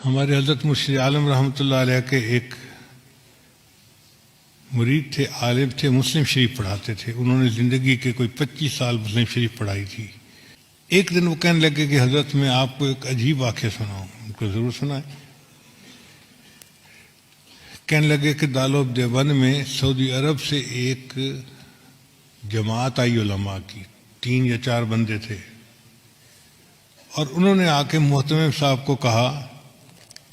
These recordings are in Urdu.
ہمارے حضرت مرشد عالم رحمۃ اللہ علیہ کے ایک مرید تھے، عالم تھے، مسلم شریف پڑھاتے تھے. انہوں نے زندگی کے کوئی 25 سال مسلم شریف پڑھائی تھی. ایک دن وہ کہنے لگے کہ حضرت میں آپ کو ایک عجیب واقعہ سناؤں. ان کو ضرور سنائیں. کہنے لگے کہ دارالعلوم دیوبند میں سعودی عرب سے ایک جماعت آئی علماء کی، 3 یا 4 بندے تھے، اور انہوں نے آ کے محتمم صاحب کو کہا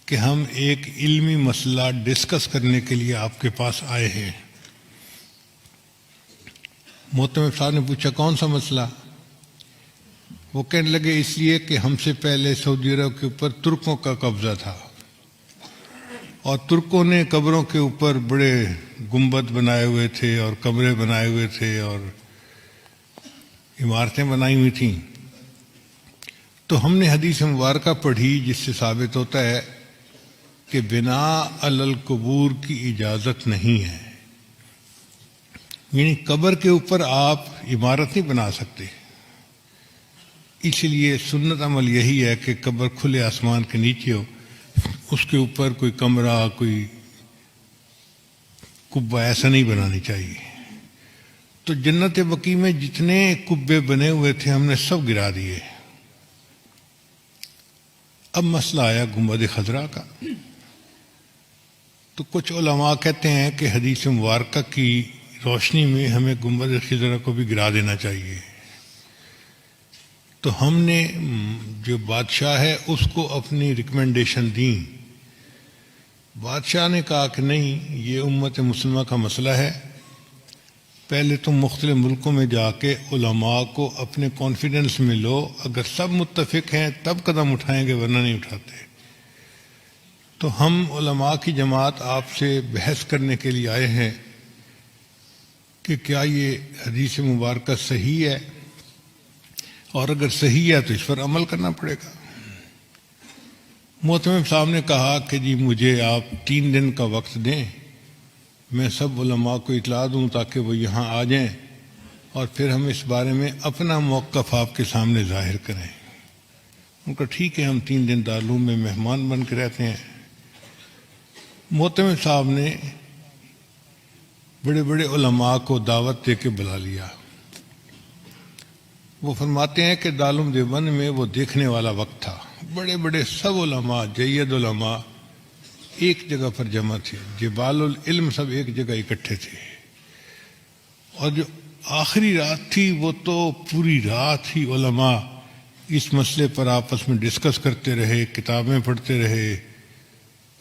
کہ ہم ایک علمی مسئلہ ڈسکس کرنے کے لیے آپ کے پاس آئے ہیں. محتمم صاحب نے پوچھا کون سا مسئلہ؟ وہ کہنے لگے اس لیے کہ ہم سے پہلے سعودی عرب کے اوپر ترکوں کا قبضہ تھا، اور ترکوں نے قبروں کے اوپر بڑے گنبد بنائے ہوئے تھے اور کمرے بنائے ہوئے تھے اور عمارتیں بنائی ہوئی تھیں. تو ہم نے حدیث مبارکہ پڑھی جس سے ثابت ہوتا ہے کہ بنا علی القبور کی اجازت نہیں ہے. یعنی قبر کے اوپر آپ عمارت نہیں بنا سکتے. اس لیے سنت عمل یہی ہے کہ قبر کھلے آسمان کے نیچے ہو، اس کے اوپر کوئی کمرہ، کوئی کبہ ایسا نہیں بنانی چاہیے. تو جنت بقیع میں جتنے کبے بنے ہوئے تھے ہم نے سب گرا دیے. اب مسئلہ آیا گنبد خضرا کا. تو کچھ علماء کہتے ہیں کہ حدیث مبارکہ کی روشنی میں ہمیں گنبد خضرا کو بھی گرا دینا چاہیے. تو ہم نے جو بادشاہ ہے اس کو اپنی ریکمنڈیشن دیں. بادشاہ نے کہا کہ نہیں، یہ امت مسلمہ کا مسئلہ ہے، پہلے تم مختلف ملکوں میں جا کے علماء کو اپنے کانفیڈنس میں لو، اگر سب متفق ہیں تب قدم اٹھائیں گے، ورنہ نہیں اٹھاتے. تو ہم علماء کی جماعت آپ سے بحث کرنے کے لیے آئے ہیں کہ کیا یہ حدیث مبارکہ صحیح ہے، اور اگر صحیح ہے تو اس پر عمل کرنا پڑے گا. محتمم صاحب نے کہا کہ جی مجھے آپ 3 دن کا وقت دیں، میں سب علماء کو اطلاع دوں تاکہ وہ یہاں آ جائیں، اور پھر ہم اس بارے میں اپنا موقف آپ کے سامنے ظاہر کریں. ان کا ٹھیک ہے، ہم 3 دن دارالعلوم میں مہمان بن کے رہتے ہیں. محتمم صاحب نے بڑے بڑے علماء کو دعوت دے کے بلا لیا. وہ فرماتے ہیں کہ دارالعلوم دیوبند میں وہ دیکھنے والا وقت تھا. بڑے بڑے سب علماء، جید علماء ایک جگہ پر جمع تھے، جبال العلم سب ایک جگہ اکٹھے تھے. اور جو آخری رات تھی وہ تو پوری رات ہی علماء اس مسئلے پر آپس میں ڈسکس کرتے رہے، کتابیں پڑھتے رہے،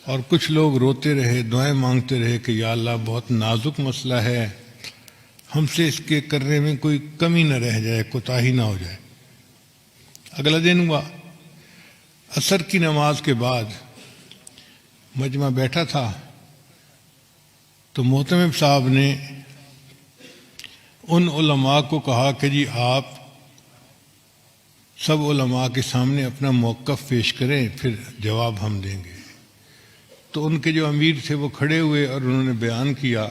اور کچھ لوگ روتے رہے، دعائیں مانگتے رہے کہ یا اللہ بہت نازک مسئلہ ہے، ہم سے اس کے کرنے میں کوئی کمی نہ رہ جائے، کوتاہی نہ ہو جائے. اگلا دن ہوا، عصر کی نماز کے بعد مجمع بیٹھا تھا، تو محتمم صاحب نے ان علماء کو کہا کہ جی آپ سب علماء کے سامنے اپنا موقف پیش کریں، پھر جواب ہم دیں گے. تو ان کے جو امیر تھے وہ کھڑے ہوئے اور انہوں نے بیان کیا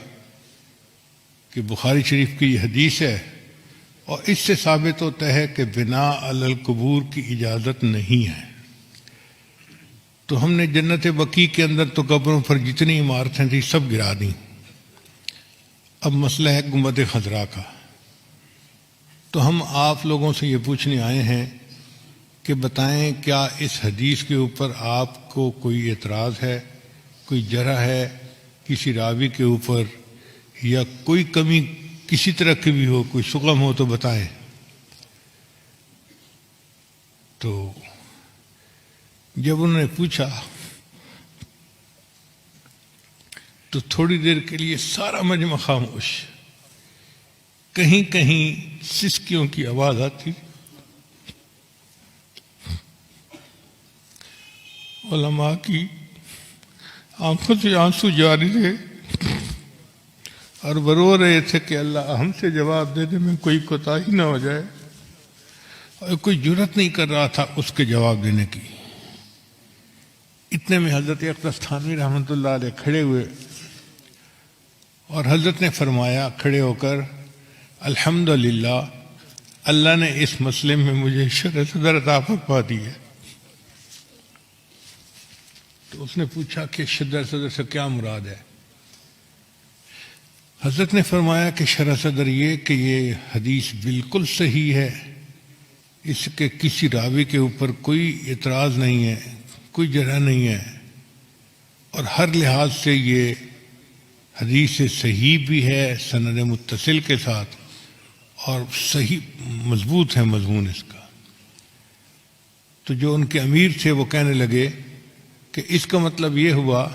کہ بخاری شریف کی یہ حدیث ہے، اور اس سے ثابت ہوتا ہے کہ بنا علی القبور کی اجازت نہیں ہے. تو ہم نے جنت بقیع کے اندر تو قبروں پر جتنی عمارتیں تھیں سب گرا دیں. اب مسئلہ ہے گنبد خضرا کا. تو ہم آپ لوگوں سے یہ پوچھنے آئے ہیں کہ بتائیں کیا اس حدیث کے اوپر آپ کو کوئی اعتراض ہے، کوئی جرح ہے کسی راوی کے اوپر، یا کوئی کمی کسی طرح کی بھی ہو، کوئی شغم ہو تو بتائیں. تو جب انہوں نے پوچھا تو تھوڑی دیر کے لیے سارا مجمع خاموش. کہیں کہیں سسکیوں کی آواز آتی. علماء کی آنکھوں سے آنسو جاری تھے اور وہ رو رہے تھے کہ اللہ ہم سے جواب دینے میں کوئی کوتاہی نہ ہو جائے، اور کوئی جرات نہیں کر رہا تھا اس کے جواب دینے کی. اتنے میں حضرت اقدس تھانوی رحمۃ اللہ علیہ کھڑے ہوئے، اور حضرت نے فرمایا کھڑے ہو کر الحمدللہ اللہ نے اس مسئلے میں مجھے شرح صدر عطا فرما دی ہے. تو اس نے پوچھا کہ شرح صدر سے کیا مراد ہے؟ حضرت نے فرمایا کہ شرح صدر یہ کہ یہ حدیث بالکل صحیح ہے، اس کے کسی راوی کے اوپر کوئی اعتراض نہیں ہے، کوئی جرح نہیں ہے، اور ہر لحاظ سے یہ حدیث صحیح بھی ہے سند متصل کے ساتھ، اور صحیح مضبوط ہے مضمون اس کا۔ تو جو ان کے امیر تھے وہ کہنے لگے کہ اس کا مطلب یہ ہوا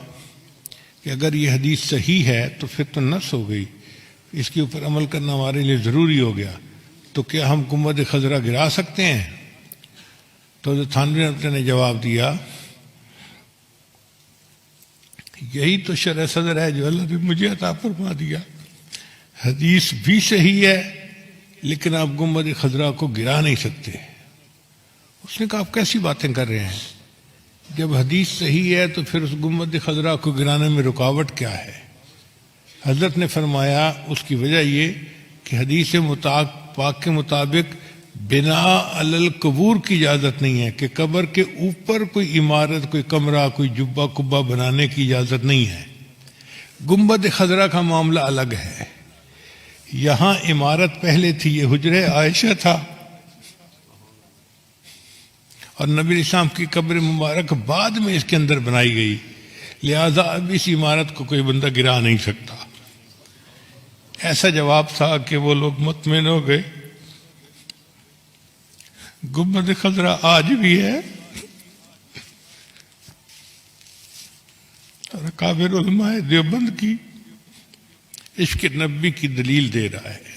کہ اگر یہ حدیث صحیح ہے تو پھر تو نص ہو گئی، اس کے اوپر عمل کرنا ہمارے لیے ضروری ہو گیا، تو کیا ہم گنبد خضرا گرا سکتے ہیں؟ تو حضرت تھانوی رحمۃ اللہ نے جواب دیا، یہی تو شرح صدر ہے جو اللہ نے مجھے عطا فرما دیا، حدیث بھی صحیح ہے لیکن آپ گنبد خضرا کو گرا نہیں سکتے۔ اس نے کہا آپ کیسی باتیں کر رہے ہیں؟ جب حدیث صحیح ہے تو پھر اس گنبد خضرا کو گرانے میں رکاوٹ کیا ہے؟ حضرت نے فرمایا اس کی وجہ یہ کہ حدیث پاک کے مطابق بنا علی القبور کی اجازت نہیں ہے، کہ قبر کے اوپر کوئی عمارت، کوئی کمرہ، کوئی جبہ کبہ بنانے کی اجازت نہیں ہے۔ گنبد خضرا کا معاملہ الگ ہے، یہاں عمارت پہلے تھی، یہ حجرہ عائشہ تھا، اور نبی اسلام کی قبر مبارک بعد میں اس کے اندر بنائی گئی، لہذا اب اس عمارت کو کوئی بندہ گرا نہیں سکتا۔ ایسا جواب تھا کہ وہ لوگ مطمئن ہو گئے۔ گنبد خضرا آج بھی ہے، اور اکابر علماء دیوبند کی عشق نبی کی دلیل دے رہا ہے۔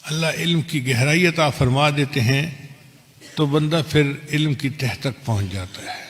اللہ علم کی گہرائی عطا فرما دیتے ہیں تو بندہ پھر علم کی تہ تک پہنچ جاتا ہے۔